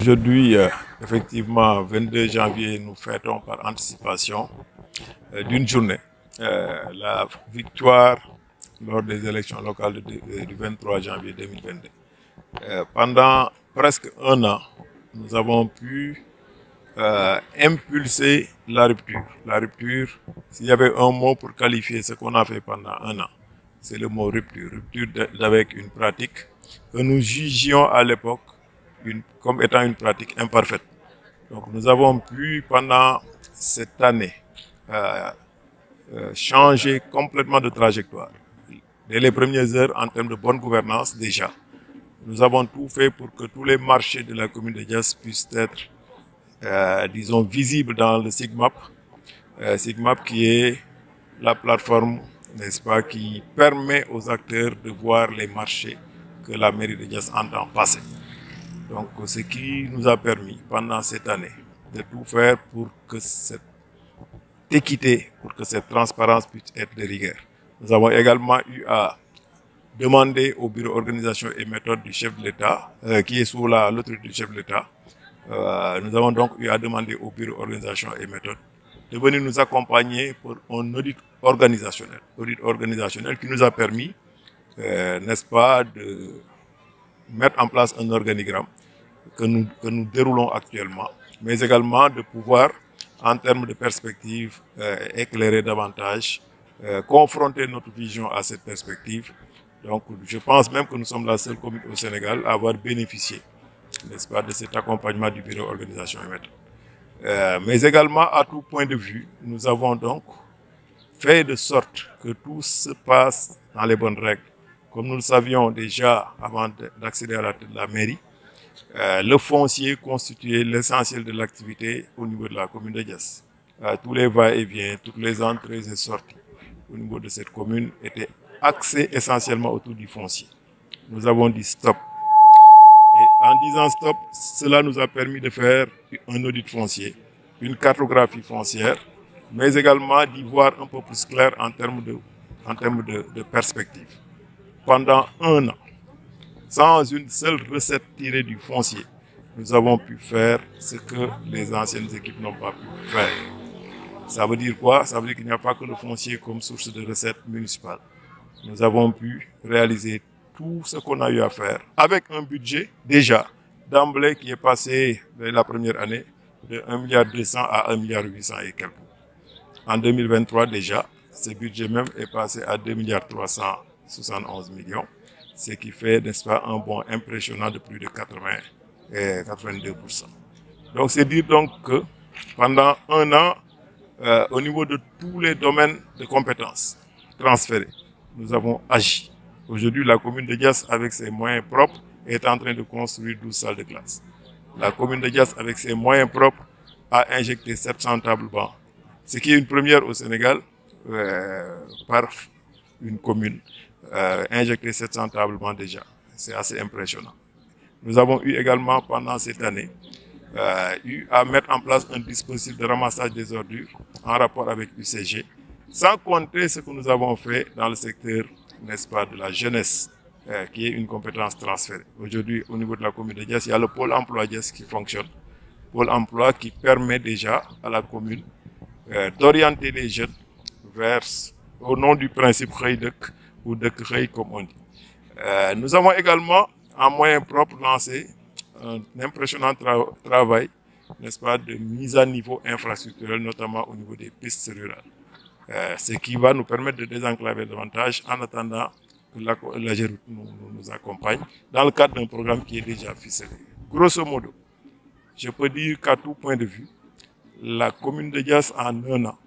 Aujourd'hui, effectivement, 22 janvier, nous fêtons par anticipation d'une journée la victoire lors des élections locales du 23 janvier 2022. Pendant presque un an, nous avons pu impulser la rupture. La rupture, s'il y avait un mot pour qualifier ce qu'on a fait pendant un an, c'est le mot rupture. Rupture avec une pratique que nous jugions à l'époque comme étant une pratique imparfaite. Donc nous avons pu, pendant cette année, changer complètement de trajectoire. Dès les premières heures, en termes de bonne gouvernance, déjà, nous avons tout fait pour que tous les marchés de la commune de Diass puissent être, disons, visibles dans le SIGMAP. SIGMAP qui est la plateforme, n'est-ce pas, qui permet aux acteurs de voir les marchés que la mairie de Diass entend passer. Donc, ce qui nous a permis, pendant cette année, de tout faire pour que cette équité, pour que cette transparence puisse être de rigueur. Nous avons également eu à demander au bureau organisation et méthode du chef de l'État, qui est sous l'autorité du chef de l'État, nous avons donc eu à demander au bureau organisation et méthode de venir nous accompagner pour un audit organisationnel. Audit organisationnel qui nous a permis, n'est-ce pas, de mettre en place un organigramme que nous déroulons actuellement, mais également de pouvoir, en termes de perspective, éclairer davantage, confronter notre vision à cette perspective. Donc, je pense même que nous sommes la seule commune au Sénégal à avoir bénéficié, n'est-ce pas, de cet accompagnement du bureau organisation et méthode. Mais également, à tout point de vue, nous avons donc fait de sorte que tout se passe dans les bonnes règles. Comme nous le savions déjà avant d'accéder à la tête de la mairie, le foncier constituait l'essentiel de l'activité au niveau de la commune de Diass. Tous les va-et-vient, toutes les entrées et sorties au niveau de cette commune étaient axés essentiellement autour du foncier. Nous avons dit stop. Et en disant stop, cela nous a permis de faire un audit foncier, une cartographie foncière, mais également d'y voir un peu plus clair en termes de perspective. Pendant un an, sans une seule recette tirée du foncier, nous avons pu faire ce que les anciennes équipes n'ont pas pu faire. Ça veut dire quoi? Ça veut dire qu'il n'y a pas que le foncier comme source de recettes municipales. Nous avons pu réaliser tout ce qu'on a eu à faire avec un budget déjà d'emblée qui est passé dès la première année de 1,2 milliard à 1,8 milliard et quelques. En 2023 déjà, ce budget même est passé à 2,371 milliards, ce qui fait, n'est-ce pas, un bond impressionnant de plus de 82%. Donc c'est dire donc que pendant un an, au niveau de tous les domaines de compétences transférés, nous avons agi. Aujourd'hui, la commune de Diass, avec ses moyens propres, est en train de construire 12 salles de classe. La commune de Diass, avec ses moyens propres, a injecté 700 tables bancs, ce qui est une première au Sénégal par une commune. Injecté 700 tables bancs déjà. C'est assez impressionnant. Nous avons eu également, pendant cette année, eu à mettre en place un dispositif de ramassage des ordures en rapport avec UCG, sans compter ce que nous avons fait dans le secteur, n'est-ce pas, de la jeunesse, qui est une compétence transférée. Aujourd'hui, au niveau de la commune de Diass, il y a le pôle emploi Diass qui fonctionne. Pôle emploi qui permet déjà à la commune d'orienter les jeunes vers, au nom du principe Khaydak ou de Khay comme on dit. Nous avons également, en moyens propres, lancé un impressionnant travail, n'est-ce pas, de mise à niveau infrastructurel, notamment au niveau des pistes rurales. Ce qui va nous permettre de désenclaver davantage en attendant que la Géroute nous accompagne dans le cadre d'un programme qui est déjà ficelé. Grosso modo, je peux dire qu'à tout point de vue, la commune de Diass en un an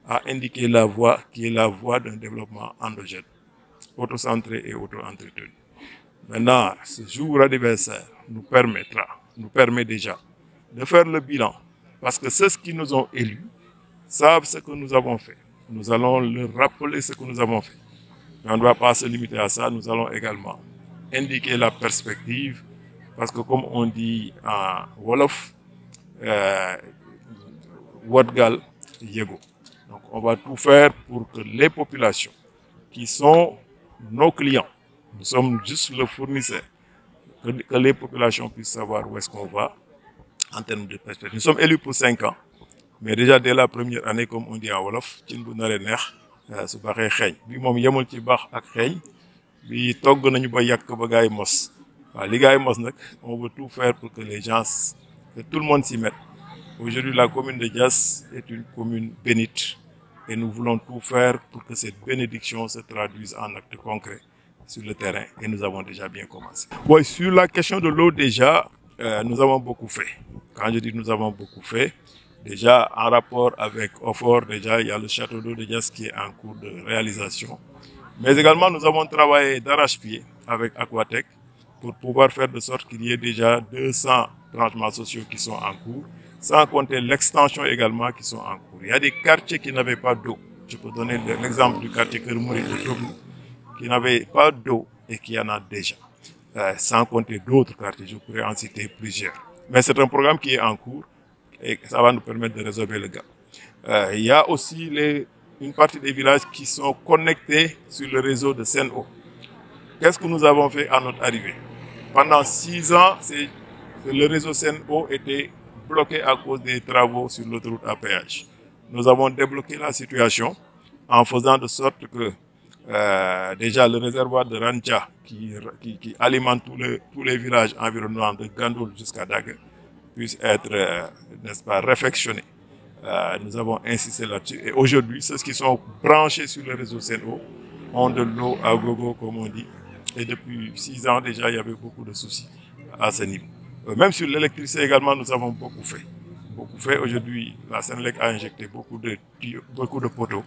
a indiqué la voie qui est la voie d'un développement endogène, auto-centré et auto-entretenu. Maintenant, ce jour anniversaire nous permet déjà de faire le bilan, parce que ceux qui nous ont élus savent ce que nous avons fait. Nous allons leur rappeler ce que nous avons fait. Mais on ne va pas se limiter à ça, nous allons également indiquer la perspective, parce que comme on dit en Wolof, Wadgal Yego. Donc on va tout faire pour que les populations qui sont nos clients, nous sommes juste le fournisseur, que les populations puissent savoir où est-ce qu'on va, en termes de perspective. Nous sommes élus pour 5 ans, mais déjà dès la première année, comme on dit en Wolof, cin bu naree neex su baxee xeeñ bi moom yemul ci baax ak xeeñ bi togg nañu ba yàq ba gaay mos waaw li gaay mos nag on veut tout faire pour que les gens, que tout le monde s'y mette. Aujourd'hui, la commune de Diass est une commune bénite et nous voulons tout faire pour que cette bénédiction se traduise en actes concrets sur le terrain et nous avons déjà bien commencé. Oui, sur la question de l'eau déjà, nous avons beaucoup fait. Quand je dis nous avons beaucoup fait, déjà en rapport avec OFOR, déjà il y a le château d'eau de Diass qui est en cours de réalisation. Mais également nous avons travaillé d'arrache-pied avec Aquatec pour pouvoir faire de sorte qu'il y ait déjà 200 branchements sociaux qui sont en cours, sans compter l'extension également qui sont en cours. Il y a des quartiers qui n'avaient pas d'eau. Je peux donner l'exemple du quartier Kermouri de Togo, qui n'avait pas d'eau et qui en a déjà. Sans compter d'autres quartiers, je pourrais en citer plusieurs. Mais c'est un programme qui est en cours et ça va nous permettre de résolver le gap. Il y a aussi une partie des villages qui sont connectés sur le réseau de Sen'Eau. Qu'est-ce que nous avons fait à notre arrivée? Pendant 6 ans, le réseau Sen'Eau était bloqué à cause des travaux sur l'autoroute à péage. Nous avons débloqué la situation en faisant de sorte que déjà le réservoir de Rancha qui alimente tous les villages environnants de Gandoul jusqu'à Dague puisse être, n'est-ce pas, réfectionné. Nous avons insisté là-dessus. Et aujourd'hui, ceux qui sont branchés sur le réseau Sen'Eau ont de l'eau à gogo, comme on dit. Et depuis 6 ans déjà, il y avait beaucoup de soucis à ce niveau. Même sur l'électricité également, nous avons beaucoup fait. Beaucoup fait. Aujourd'hui, la Senelec a injecté beaucoup de poteaux.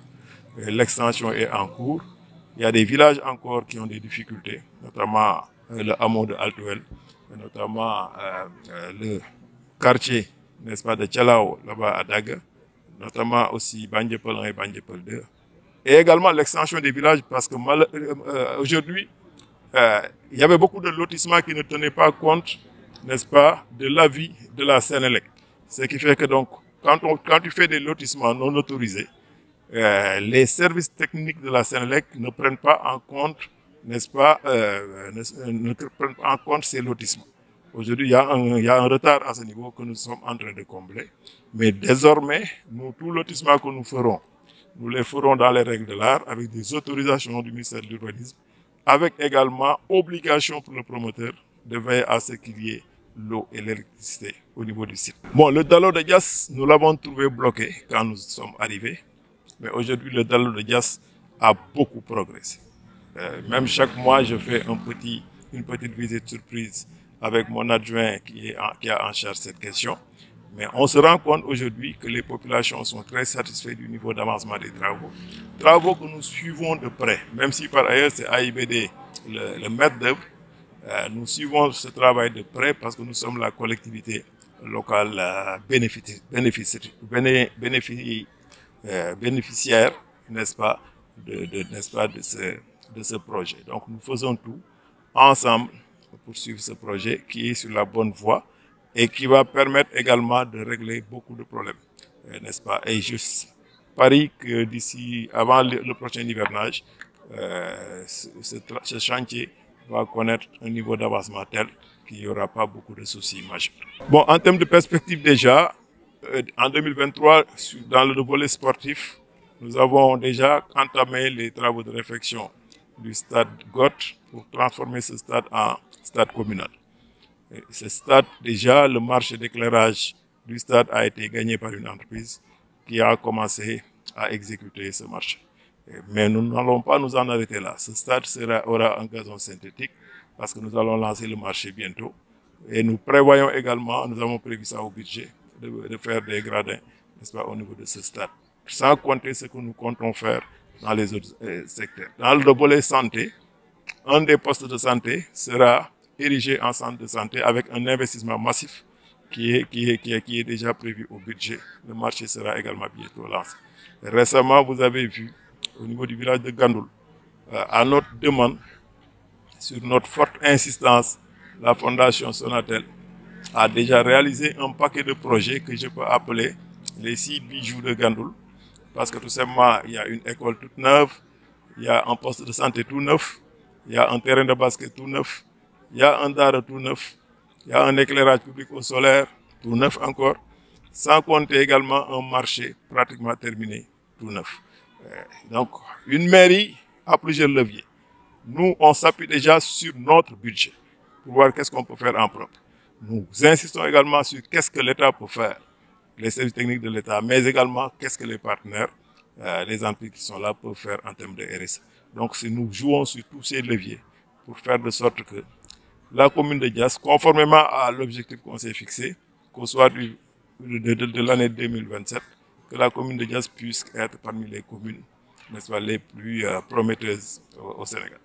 L'extension est en cours. Il y a des villages encore qui ont des difficultés, notamment le hameau de Altouel, notamment le quartier, n'est-ce pas, de Tchalao, là-bas à Dague, notamment aussi Bandiepel 1 et Bandiepel 2. Et également l'extension des villages, parce que aujourd'hui, il y avait beaucoup de lotissements qui ne tenaient pas compte, n'est-ce pas, de l'avis de la Senelec. Ce qui fait que donc, quand tu fais des lotissements non autorisés, les services techniques de la Senelec ne prennent pas en compte, n'est-ce pas, ne prennent pas en compte ces lotissements. Aujourd'hui, il y a un retard à ce niveau que nous sommes en train de combler. Mais désormais, tous lotissements que nous ferons, nous les ferons dans les règles de l'art, avec des autorisations du ministère de l'Urbanisme, avec également obligation pour le promoteur de veiller à ce qu'il y ait l'eau et l'électricité au niveau du site. Bon, le Dalo de Diass, nous l'avons trouvé bloqué quand nous sommes arrivés. Mais aujourd'hui, le Dalo de Diass a beaucoup progressé. Même chaque mois, je fais une petite visite surprise avec mon adjoint qui a en charge cette question. Mais on se rend compte aujourd'hui que les populations sont très satisfaites du niveau d'avancement des travaux. Travaux que nous suivons de près, même si par ailleurs c'est AIBD le maître d'œuvre. Nous suivons ce travail de près parce que nous sommes la collectivité locale bénéficiaire, n'est-ce pas, de ce projet. Donc nous faisons tout ensemble pour suivre ce projet qui est sur la bonne voie et qui va permettre également de régler beaucoup de problèmes, n'est-ce pas. Et je parie que d'ici, avant le prochain hivernage, ce chantier va connaître un niveau d'avancement tel qu'il n'y aura pas beaucoup de soucis majeurs. Bon, en termes de perspective déjà, en 2023, dans le volet sportif, nous avons déjà entamé les travaux de réfection du stade Goth pour transformer ce stade en stade communal. Ce stade, déjà, le marché d'éclairage du stade a été gagné par une entreprise qui a commencé à exécuter ce marché. Mais nous n'allons pas nous en arrêter là. Ce stade aura un gazon synthétique parce que nous allons lancer le marché bientôt. Et nous prévoyons également, nous avons prévu ça au budget, de faire des gradins, n'est-ce pas, au niveau de ce stade. Sans compter ce que nous comptons faire dans les autres secteurs. Dans le volet santé, un des postes de santé sera érigé en centre de santé avec un investissement massif qui est déjà prévu au budget. Le marché sera également bientôt lancé. Récemment, vous avez vu au niveau du village de Gandoul, à notre demande, sur notre forte insistance, la Fondation Sonatel a déjà réalisé un paquet de projets que je peux appeler les 6 bijoux de Gandoul. Parce que tout simplement, il y a une école toute neuve, il y a un poste de santé tout neuf, il y a un terrain de basket tout neuf, il y a un dara tout neuf, il y a un éclairage public au solaire, tout neuf encore, sans compter également un marché pratiquement terminé, tout neuf. Donc, une mairie a plusieurs leviers. Nous, on s'appuie déjà sur notre budget pour voir qu'est-ce qu'on peut faire en propre. Nous insistons également sur qu'est-ce que l'État peut faire, les services techniques de l'État, mais également qu'est-ce que les partenaires, les entreprises qui sont là peuvent faire en termes de RSE. Donc, si nous jouons sur tous ces leviers pour faire de sorte que la commune de Diass, conformément à l'objectif qu'on s'est fixé, qu'au soir de l'année 2027, que la commune de Diass puisse être parmi les communes, n'est-ce pas, les plus prometteuses au Sénégal.